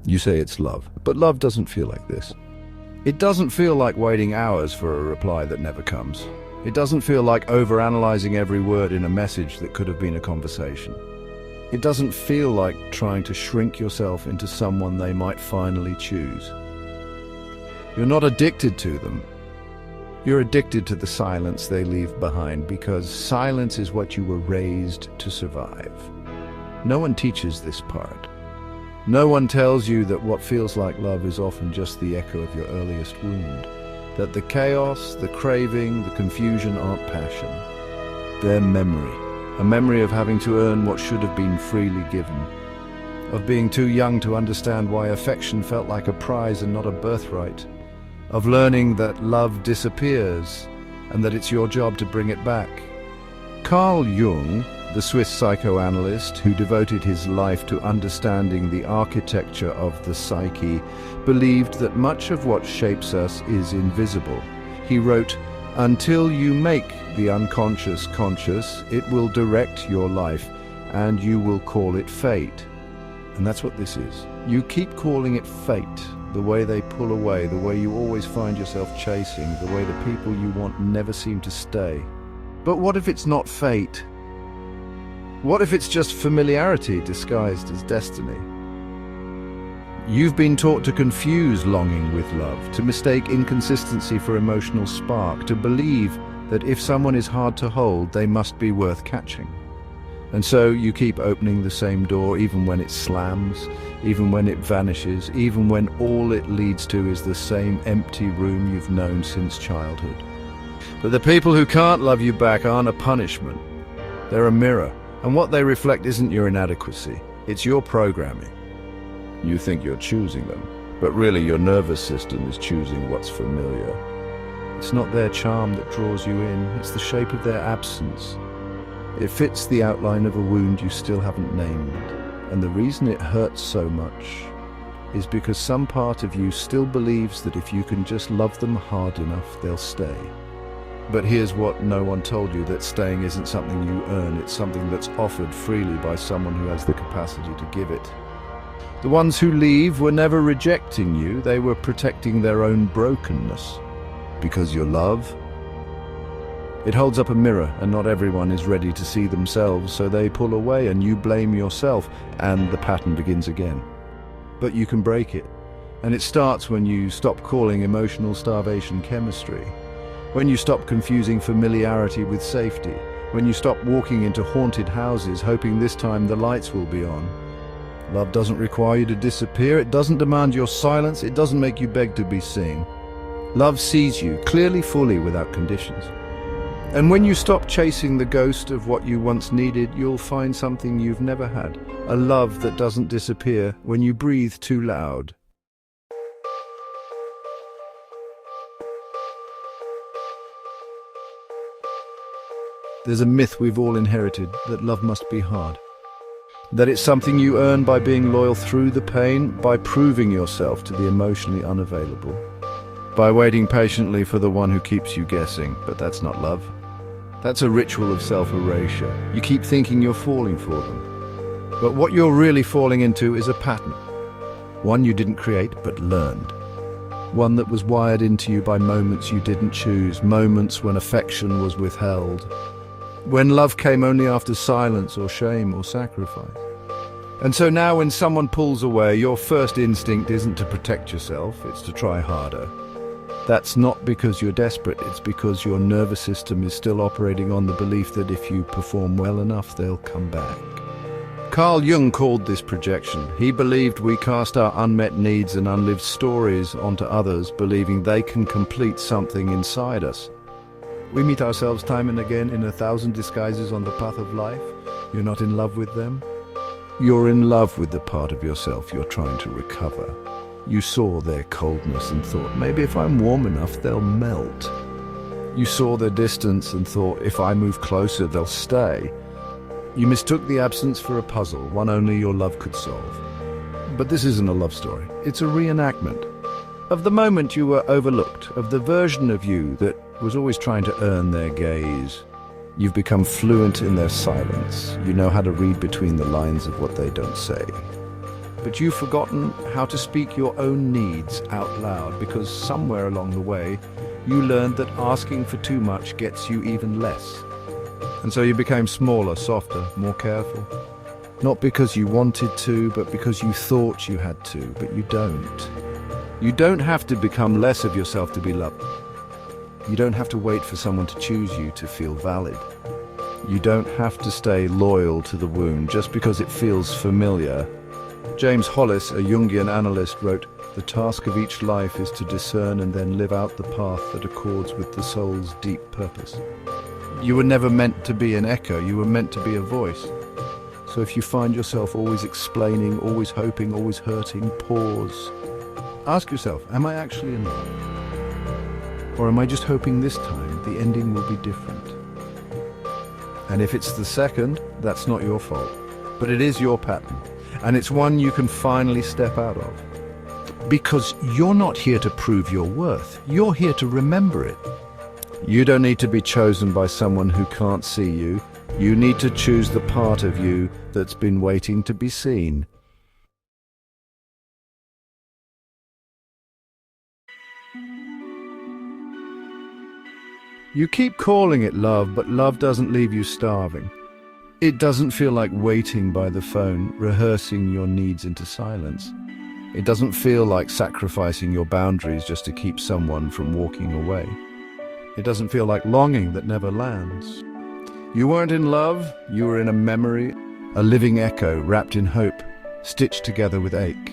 You say it's love, but love doesn't feel like this. It doesn't feel like waiting hours for a reply that never comes. It doesn't feel like overanalyzing every word in a message that could have been a conversation. It doesn't feel like trying to shrink yourself into someone they might finally choose. You're not addicted to them. You're addicted to the silence they leave behind, because silence is what you were raised to survive. No one teaches this part. No one tells you that what feels like love is often just the echo of your earliest wound. That the chaos, the craving, the confusion aren't passion. They're memory. A memory of having to earn what should have been freely given. Of being too young to understand why affection felt like a prize and not a birthright. Of learning that love disappears and that it's your job to bring it back. Carl Jung, the Swiss psychoanalyst who devoted his life to understanding the architecture of the psyche, believed that much of what shapes us is invisible. He wrote, "Until you make the unconscious conscious, it will direct your life, and you will call it fate." And that's what this is. You keep calling it fate, the way they pull away, the way you always find yourself chasing, the way the people you want never seem to stay. But what if it's not fate? What if it's just familiarity disguised as destiny? You've been taught to confuse longing with love, to mistake inconsistency for emotional spark, to believe that if someone is hard to hold, they must be worth catching. And so you keep opening the same door even when it slams, even when it vanishes, even when all it leads to is the same empty room you've known since childhood. But the people who can't love you back aren't a punishment. They're a mirror, and what they reflect isn't your inadequacy, it's your programming. You think you're choosing them, but really your nervous system is choosing what's familiar. It's not their charm that draws you in, it's the shape of their absence. It fits the outline of a wound you still haven't named, and the reason it hurts so much is because some part of you still believes that if you can just love them hard enough, they'll stay. But here's what no one told you, that staying isn't something you earn, it's something that's offered freely by someone who has the capacity to give it. The ones who leave were never rejecting you, they were protecting their own brokenness. Because your love, it holds up a mirror, and not everyone is ready to see themselves, so they pull away and you blame yourself, and the pattern begins again. But you can break it, and it starts when you stop calling emotional starvation chemistry. When you stop confusing familiarity with safety, when you stop walking into haunted houses hoping this time the lights will be on. Love doesn't require you to disappear, it doesn't demand your silence, it doesn't make you beg to be seen. Love sees you clearly, fully, without conditions. And when you stop chasing the ghost of what you once needed, you'll find something you've never had, a love that doesn't disappear when you breathe too loud. There's a myth we've all inherited, that love must be hard. That it's something you earn by being loyal through the pain, by proving yourself to the emotionally unavailable, by waiting patiently for the one who keeps you guessing. But that's not love. That's a ritual of self-erasure. You keep thinking you're falling for them. But what you're really falling into is a pattern. One you didn't create, but learned. One that was wired into you by moments you didn't choose, moments when affection was withheld. When love came only after silence or shame or sacrifice. And so now when someone pulls away, your first instinct isn't to protect yourself, it's to try harder. That's not because you're desperate, it's because your nervous system is still operating on the belief that if you perform well enough, they'll come back. Carl Jung called this projection. He believed we cast our unmet needs and unlived stories onto others, believing they can complete something inside us. We meet ourselves time and again in 1,000 disguises on the path of life. You're not in love with them. You're in love with the part of yourself you're trying to recover. You saw their coldness and thought, maybe if I'm warm enough, they'll melt. You saw their distance and thought, if I move closer, they'll stay. You mistook the absence for a puzzle, one only your love could solve. But this isn't a love story. It's a reenactment of the moment you were overlooked, of the version of you that was always trying to earn their gaze. You've become fluent in their silence. You know how to read between the lines of what they don't say. but you've forgotten how to speak your own needs out loud because somewhere along the way you learned that asking for too much gets you even less. And so you became smaller, softer, more careful. Not because you wanted to, but because you thought you had to, but you don't. You don't have to become less of yourself to be loved. You don't have to wait for someone to choose you to feel valid. You don't have to stay loyal to the wound just because it feels familiar. James Hollis, a Jungian analyst, wrote, "The task of each life is to discern and then live out the path that accords with the soul's deep purpose." You were never meant to be an echo, you were meant to be a voice. So if you find yourself always explaining, always hoping, always hurting, pause. Ask yourself, am I actually in love? Or am I just hoping this time the ending will be different? And if it's the second, that's not your fault. But it is your pattern. And it's one you can finally step out of. Because you're not here to prove your worth. You're here to remember it. You don't need to be chosen by someone who can't see you. You need to choose the part of you that's been waiting to be seen. You keep calling it love, but love doesn't leave you starving. It doesn't feel like waiting by the phone, rehearsing your needs into silence. It doesn't feel like sacrificing your boundaries just to keep someone from walking away. It doesn't feel like longing that never lands. You weren't in love, you were in a memory, a living echo wrapped in hope, stitched together with ache.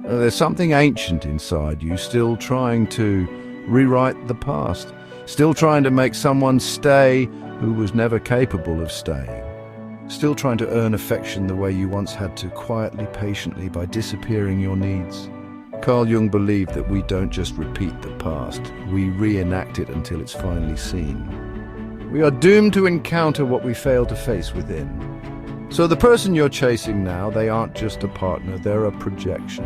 There's something ancient inside you, still trying to rewrite the past, still trying to make someone stay who was never capable of staying, still trying to earn affection the way you once had to, quietly, patiently, by disappearing your needs. Carl Jung believed that we don't just repeat the past, we reenact it until it's finally seen. We are doomed to encounter what we fail to face within. So the person you're chasing now, they aren't just a partner, they're a projection.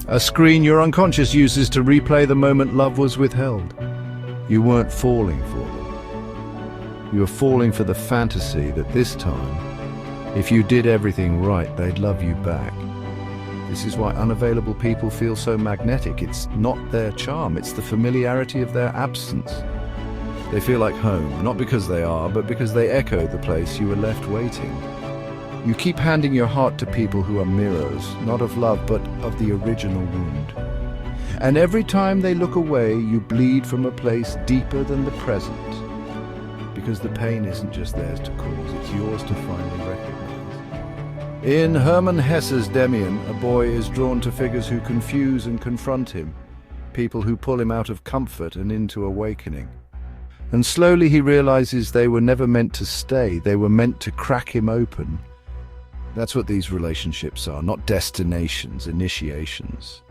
A screen your unconscious uses to replay the moment love was withheld. You weren't falling for them. You were falling for the fantasy that this time, if you did everything right, they'd love you back. This is why unavailable people feel so magnetic. It's not their charm, it's the familiarity of their absence. They feel like home, not because they are, but because they echo the place you were left waiting. You keep handing your heart to people who are mirrors, not of love, but of the original wound. And every time they look away, you bleed from a place deeper than the present. Because the pain isn't just theirs to cause, it's yours to finally recognize. In Hermann Hesse's Demian, a boy is drawn to figures who confuse and confront him, people who pull him out of comfort and into awakening. And slowly he realizes they were never meant to stay, they were meant to crack him open. That's what these relationships are, not destinations, initiations.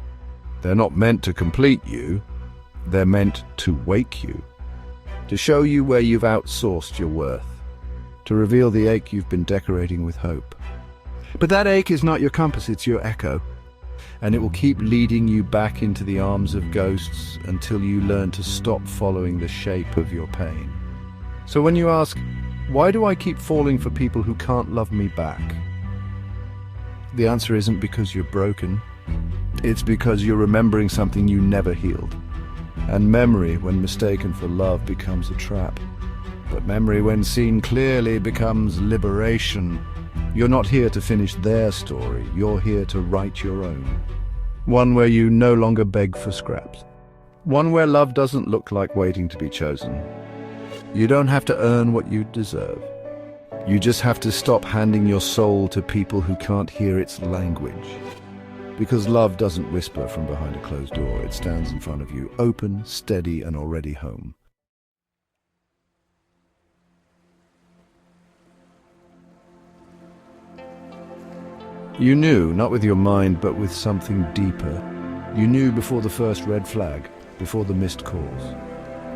They're not meant to complete you, they're meant to wake you, to show you where you've outsourced your worth, to reveal the ache you've been decorating with hope. But that ache is not your compass, it's your echo, and it will keep leading you back into the arms of ghosts until you learn to stop following the shape of your pain. So when you ask, why do I keep falling for people who can't love me back? The answer isn't because you're broken. It's because you're remembering something you never healed. And memory, when mistaken for love, becomes a trap. But memory, when seen clearly, becomes liberation. You're not here to finish their story. You're here to write your own. One where you no longer beg for scraps. One where love doesn't look like waiting to be chosen. You don't have to earn what you deserve. You just have to stop handing your soul to people who can't hear its language. Because love doesn't whisper from behind a closed door. It stands in front of you, open, steady, and already home. You knew, not with your mind, but with something deeper. You knew before the first red flag, before the missed calls,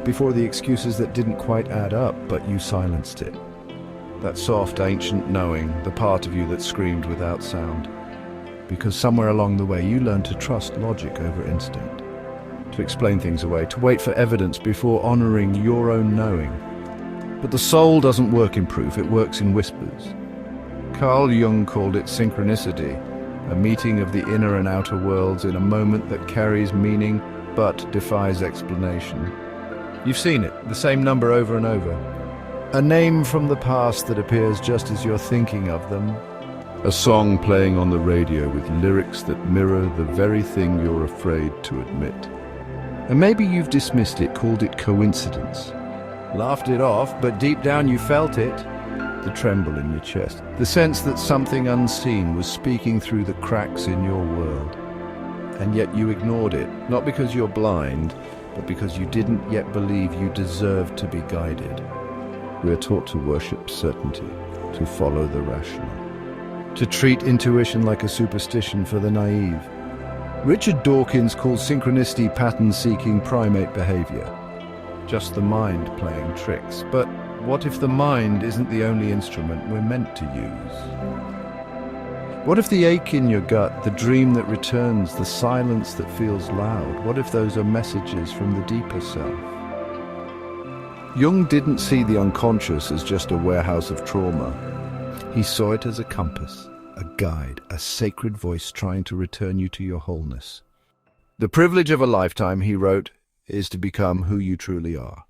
before the excuses that didn't quite add up, but you silenced it. That soft, ancient knowing, the part of you that screamed without sound. Because somewhere along the way you learned to trust logic over instinct, to explain things away, to wait for evidence before honoring your own knowing. But the soul doesn't work in proof, it works in whispers. Carl Jung called it synchronicity, a meeting of the inner and outer worlds in a moment that carries meaning but defies explanation. You've seen it, the same number over and over. A name from the past that appears just as you're thinking of them. A song playing on the radio with lyrics that mirror the very thing you're afraid to admit. And maybe you've dismissed it, called it coincidence. Laughed it off, but deep down you felt it. The tremble in your chest. The sense that something unseen was speaking through the cracks in your world. And yet you ignored it, not because you're blind, but because you didn't yet believe you deserved to be guided. We're taught to worship certainty, to follow the rational, to treat intuition like a superstition for the naive. Richard Dawkins calls synchronicity pattern-seeking primate behavior. Just the mind playing tricks. But what if the mind isn't the only instrument we're meant to use? What if the ache in your gut, the dream that returns, the silence that feels loud, what if those are messages from the deeper self? Jung didn't see the unconscious as just a warehouse of trauma. He saw it as a compass, a guide, a sacred voice trying to return you to your wholeness. The privilege of a lifetime, he wrote, is to become who you truly are.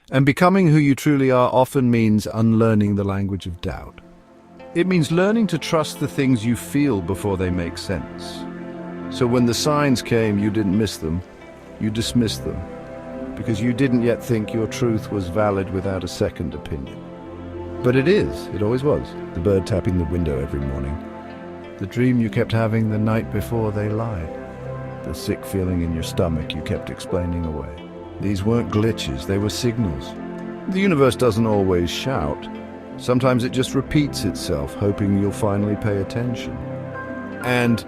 And becoming who you truly are often means unlearning the language of doubt. It means learning to trust the things you feel before they make sense. So when the signs came, you didn't miss them, you dismissed them, because you didn't yet think your truth was valid without a second opinion. But it is, it always was. The bird tapping the window every morning. The dream you kept having the night before they lied. The sick feeling in your stomach you kept explaining away. These weren't glitches, they were signals. The universe doesn't always shout. Sometimes it just repeats itself, hoping you'll finally pay attention. And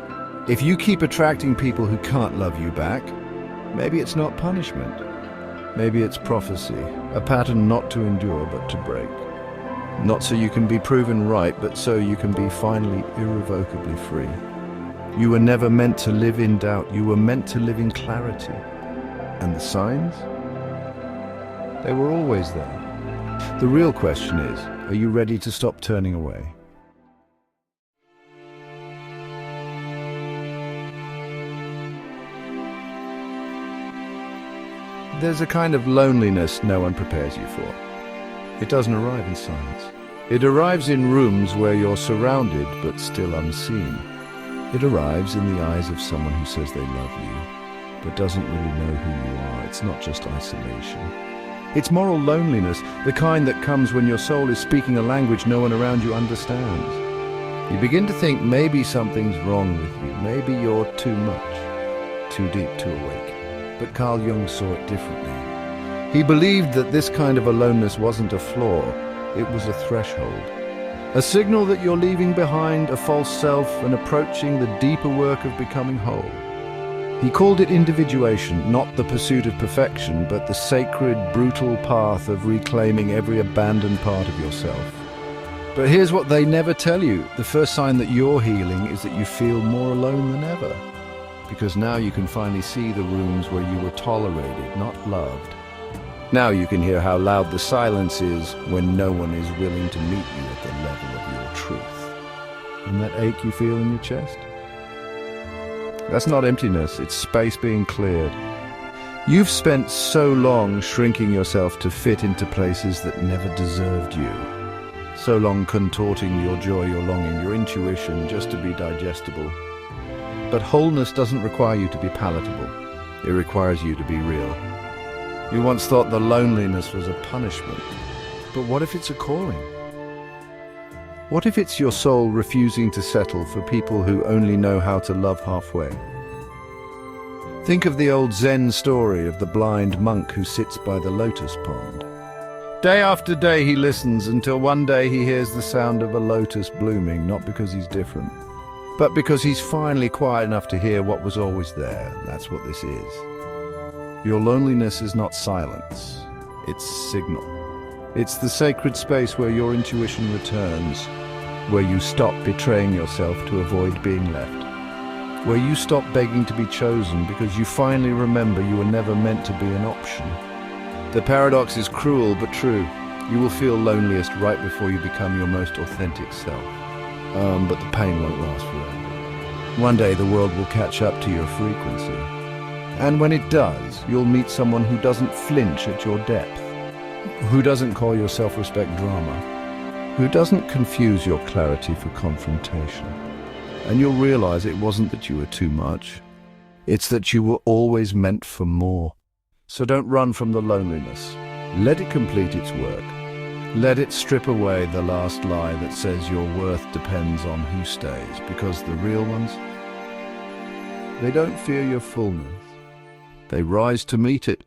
if you keep attracting people who can't love you back, maybe it's not punishment. Maybe it's prophecy, a pattern not to endure but to break. Not so you can be proven right, but so you can be finally irrevocably free. You were never meant to live in doubt, you were meant to live in clarity. And the signs? They were always there. The real question is, are you ready to stop turning away? There's a kind of loneliness no one prepares you for. It doesn't arrive in silence. It arrives in rooms where you're surrounded but still unseen. It arrives in the eyes of someone who says they love you, but doesn't really know who you are. It's not just isolation. It's moral loneliness, the kind that comes when your soul is speaking a language no one around you understands. You begin to think maybe something's wrong with you, maybe you're too much, too deep to awake. But Carl Jung saw it differently. He believed that this kind of aloneness wasn't a flaw, it was a threshold. A signal that you're leaving behind a false self and approaching the deeper work of becoming whole. He called it individuation, not the pursuit of perfection, but the sacred, brutal path of reclaiming every abandoned part of yourself. But here's what they never tell you. The first sign that you're healing is that you feel more alone than ever. Because now you can finally see the rooms where you were tolerated, not loved. Now you can hear how loud the silence is when no one is willing to meet you at the level of your truth. And that ache you feel in your chest? That's not emptiness, it's space being cleared. You've spent so long shrinking yourself to fit into places that never deserved you. So long contorting your joy, your longing, your intuition just to be digestible. But wholeness doesn't require you to be palatable. It requires you to be real. You once thought the loneliness was a punishment. But what if it's a calling? What if it's your soul refusing to settle for people who only know how to love halfway? Think of the old Zen story of the blind monk who sits by the lotus pond. Day after day he listens until one day he hears the sound of a lotus blooming, not because he's different, but because he's finally quiet enough to hear what was always there. That's what this is. Your loneliness is not silence, it's signal. It's the sacred space where your intuition returns, where you stop betraying yourself to avoid being left, where you stop begging to be chosen because you finally remember you were never meant to be an option. The paradox is cruel but true. You will feel loneliest right before you become your most authentic self. But the pain won't last forever. One day the world will catch up to your frequency. And when it does, you'll meet someone who doesn't flinch at your depth, who doesn't call your self-respect drama, who doesn't confuse your clarity for confrontation. And you'll realize it wasn't that you were too much. It's that you were always meant for more. So don't run from the loneliness. Let it complete its work. Let it strip away the last lie that says your worth depends on who stays, because the real ones, they don't fear your fullness. They rise to meet it.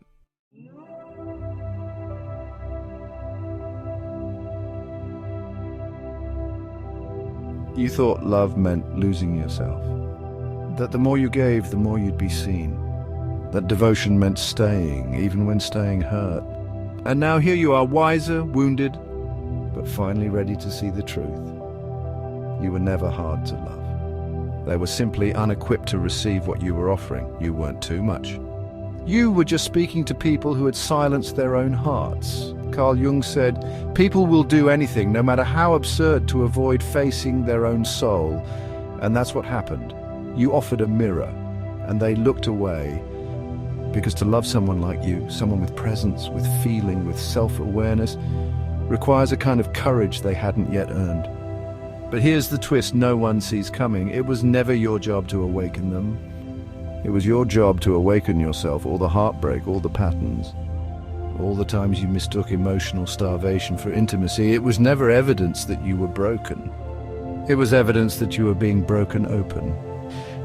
You thought love meant losing yourself, that the more you gave, the more you'd be seen, that devotion meant staying, even when staying hurt. And now here you are, wiser, wounded, but finally ready to see the truth. You were never hard to love. They were simply unequipped to receive what you were offering. You weren't too much. You were just speaking to people who had silenced their own hearts. Carl Jung said, people will do anything, no matter how absurd, to avoid facing their own soul. And that's what happened. You offered a mirror, and they looked away. Because to love someone like you, someone with presence, with feeling, with self-awareness, requires a kind of courage they hadn't yet earned. But here's the twist no one sees coming. It was never your job to awaken them. It was your job to awaken yourself, all the heartbreak, all the patterns, all the times you mistook emotional starvation for intimacy. It was never evidence that you were broken. It was evidence that you were being broken open.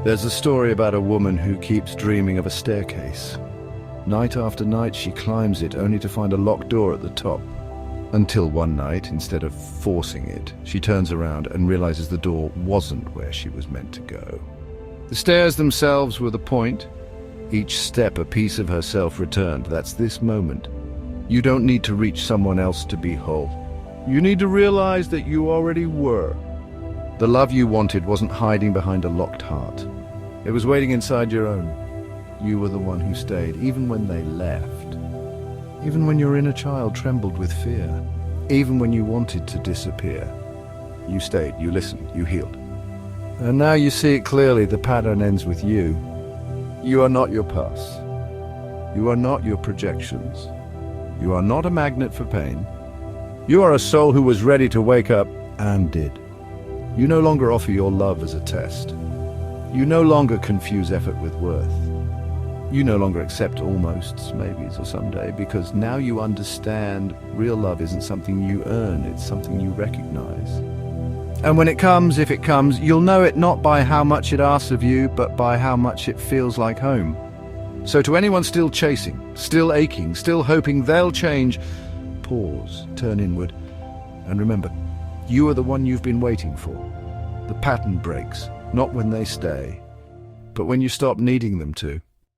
There's a story about a woman who keeps dreaming of a staircase. Night after night she climbs it, only to find a locked door at the top. Until one night, instead of forcing it, she turns around and realizes the door wasn't where she was meant to go. The stairs themselves were the point. Each step a piece of herself returned. That's this moment. You don't need to reach someone else to be whole. You need to realize that you already were. The love you wanted wasn't hiding behind a locked heart. It was waiting inside your own. You were the one who stayed, even when they left. Even when your inner child trembled with fear. Even when you wanted to disappear. You stayed, you listened, you healed. And now you see it clearly, the pattern ends with you. You are not your past. You are not your projections. You are not a magnet for pain. You are a soul who was ready to wake up and did. You no longer offer your love as a test. You no longer confuse effort with worth. You no longer accept almosts, maybes, or someday, because now you understand real love isn't something you earn, it's something you recognize. And when it comes, if it comes, you'll know it not by how much it asks of you, but by how much it feels like home. So to anyone still chasing, still aching, still hoping they'll change, pause, turn inward, and remember, you are the one you've been waiting for. The pattern breaks, not when they stay, but when you stop needing them to.